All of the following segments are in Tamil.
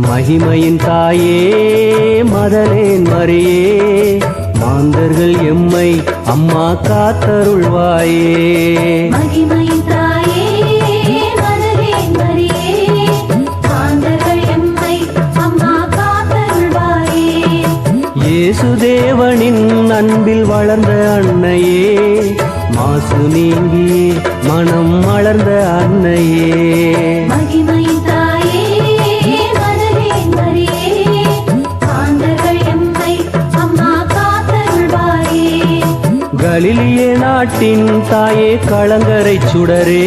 மகிமையின் தாயே மதலேன் மரியே, மாந்தர்கள் எம்மை அம்மா காத்தருள்வாயே. மகிமையின் தாயே மதலேன் மரியே, மாந்தர்கள் எம்மை அம்மா காத்தருள்வாயே. இயேசு தேவனின் அன்பில் வளர்ந்த அன்னையே, மாசு நீங்கியே மனம் மலர்ந்த அன்னையே. மகிமையின் தாயே மதலேன் மரியே, மாந்தர்கள் எம்மை அம்மா காத்தருள்வாயே. கலிலியே நாட்டின் தாயே கலங்கரை சுடரே,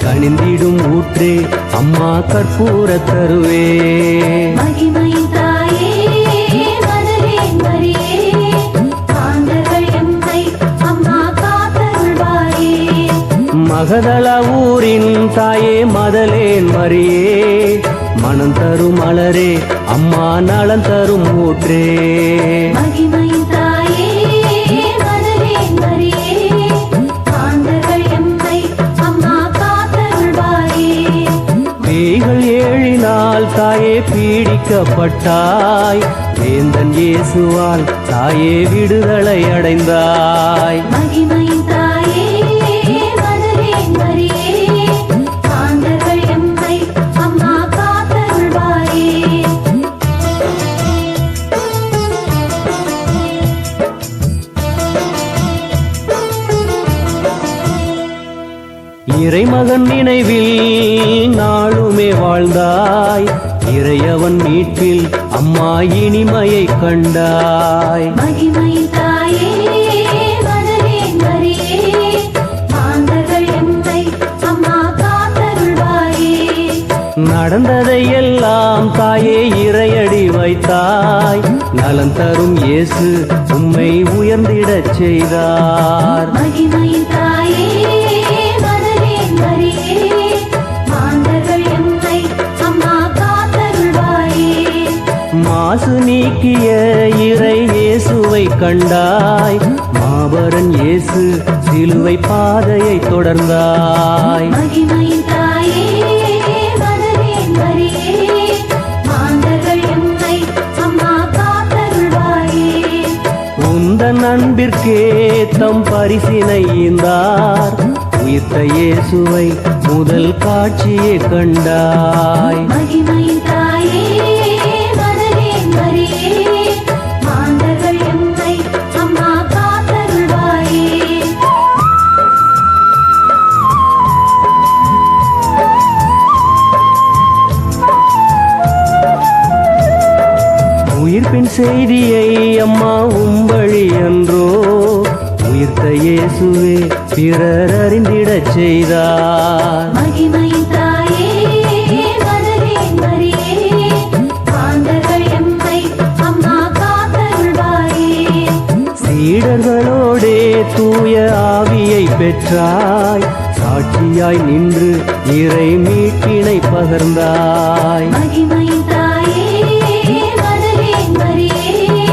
கனிந்திடும் ஊற்றே அம்மா கற்பூர தருவே. மகிமையின் தாயே மதலேன் மரியே, மாந்தர்கள் எம்மை அம்மா காத்தருள்வாயே. மகதலா ஊரின் தாயே மதலேன் மரியே, மனம் தரும் மலரே அம்மா நலம் தரும் ஊற்றே. மகிமையின் தாயே மதலேன் மரியே, மாந்தர்கள் எம்மை அம்மா காத்தருள்வாயே. பேய்கள் ஏழினால் தாயே பீடிக்கப்பட்டாய், வேந்தன் இயேசுவால் தாயே விடுதலை அடைந்தாய். மகிமையின் தாயே மதலேன் மரியே, மாந்தர்கள் எம்மை அம்மா காத்தருள்வாயே. இறைமகன் நினைவில் நாளுமே வாழ்ந்தாய், இறையவன் மீட்பில் அம்மா இனிமையை கண்டாய். மகிமையின் தாயே மதலேன் மரியே, மாந்தர்கள் எம்மை அம்மா காத்தருள்வாயே. நடந்ததை எல்லாம் தாயே இறையடி வைத்தாய், நலம் தரும் இயேசு உம்மை உயர்ந்திடச் செய்தார். மகிமையின் தாயே மதலேன் மரியே, மாந்தர்கள் எம்மை அம்மா காத்தருள்வாயே. மாசு நீக்கிய இறை இயேசுவை கண்டாய், மாபரன் இயேசு சிலுவை பாதையை தொடர்ந்தாய். மகிமையின் தாயே மதலேன் மரியே, மாந்தர்கள் எம்மை அம்மா காத்தருள்வாயே. உந்தன் அன்பிற்கே தம் பரிசினை ஈந்தார், உயிர்த்த இயேசுவை முதல் காட்சியை கண்டாய். மகிமையின் தாயே மதலேன் மரியே, மாந்தர்கள் எம்மை அம்மா காத்தருள்வாயே. உயிர்ப்பின் செய்தியை அம்மா உம்பழி என்றோ, உயிர்த்த இயேசுவே பிறர் அறிந்திடச் செய்தார். மகிமையின் தாயே மதலேன் மரியே, மாந்தர்கள் எம்மை அம்மா காத்தருள்வாயே. சீடர்களோடே தூய ஆவியை பெற்றாய், சாட்சியாய் நின்று இறை மீட்பினை பகர்ந்தாய். மகிமையின் தாயே மதலேன் மரியே,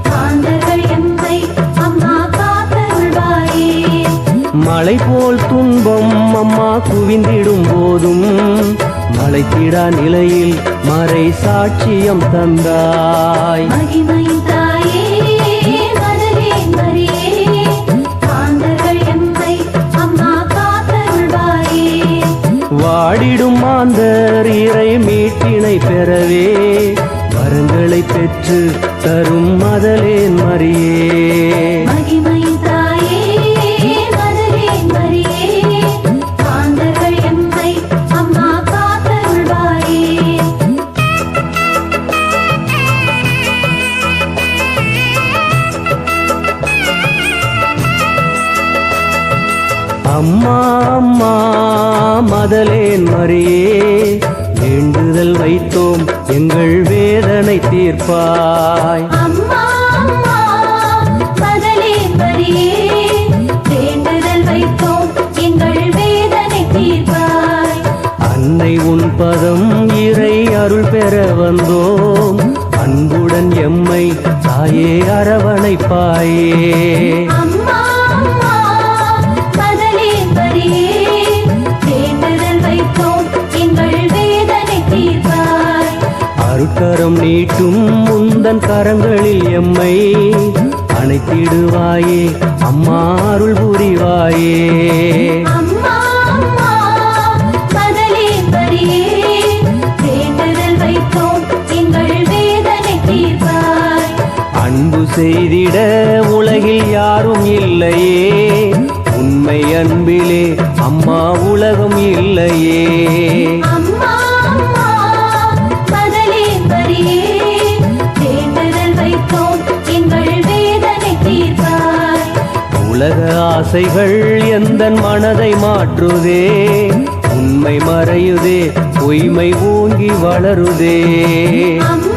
மாந்தர்கள் எம்மை அம்மா காத்தருள்வாயே. மலை போல் துன்பம் அம்மா குவிந்திடும் போதும், மலைத்திடா நிலையில் மறை சாட்சியம் தந்தாய். மகிமையின் தாயே மதலேன் மரியே, மாந்தர்கள் எம்மை அம்மா காத்தருள்வாயே. வாடிடும் மாந்தர் இறை மீட்பினை பெறவே, வரங்களை பெற்று தரும் மதலேன் மரியே. மகிமையின் தாயே மதலேன் மரியே, மாந்தர்கள் எம்மை அம்மா காத்தருள்வாயே. அம்மா அம்மா மதலேன் மரியே, வேண்டும் வேண்டுதல் வைத்தோம் எங்கள் வேதனை தீர்ப்பாய். அம்மா அம்மா மகளே மரியே வேண்டுதல் வைத்தோம் எங்கள் வேதனை தீர்ப்பாய். அன்னை உன் பதம் இறை அருள் பெற வந்தோம் அன்புடன் எம்மை தாயே அரவணைப்பாயே. அம்மா அம்மா மகளே மரியே வேண்டுதல் வைத்தோம் எங்கள் வேதனை தீர்ப்பாய். அருட்கரம் நீட்டும் முந்தன் கரங்களில் எம்மை அணைத்திடுவாயே அம்மா அருள் புரிவாயே. அம்மா அம்மா மகளே மரியே வேண்டுதல் வைத்தோம் எங்கள் வேதனை தீர்ப்பாய். அன்பு செய்திட உலகில் யாரும் இல்லையே உண்மை அன்பிலே அம்மா உலகம் இல்லையே. அம்மா அம்மா மகளே மரியே வேண்டுதல் வைத்தோம் எங்கள் வேதனை தீர்ப்பாய். உலக ஆசைகள் எந்தன் மனதை மாற்றுதே உண்மை மறையுதே பொய்மை ஓங்கி வளருதே. அம்மா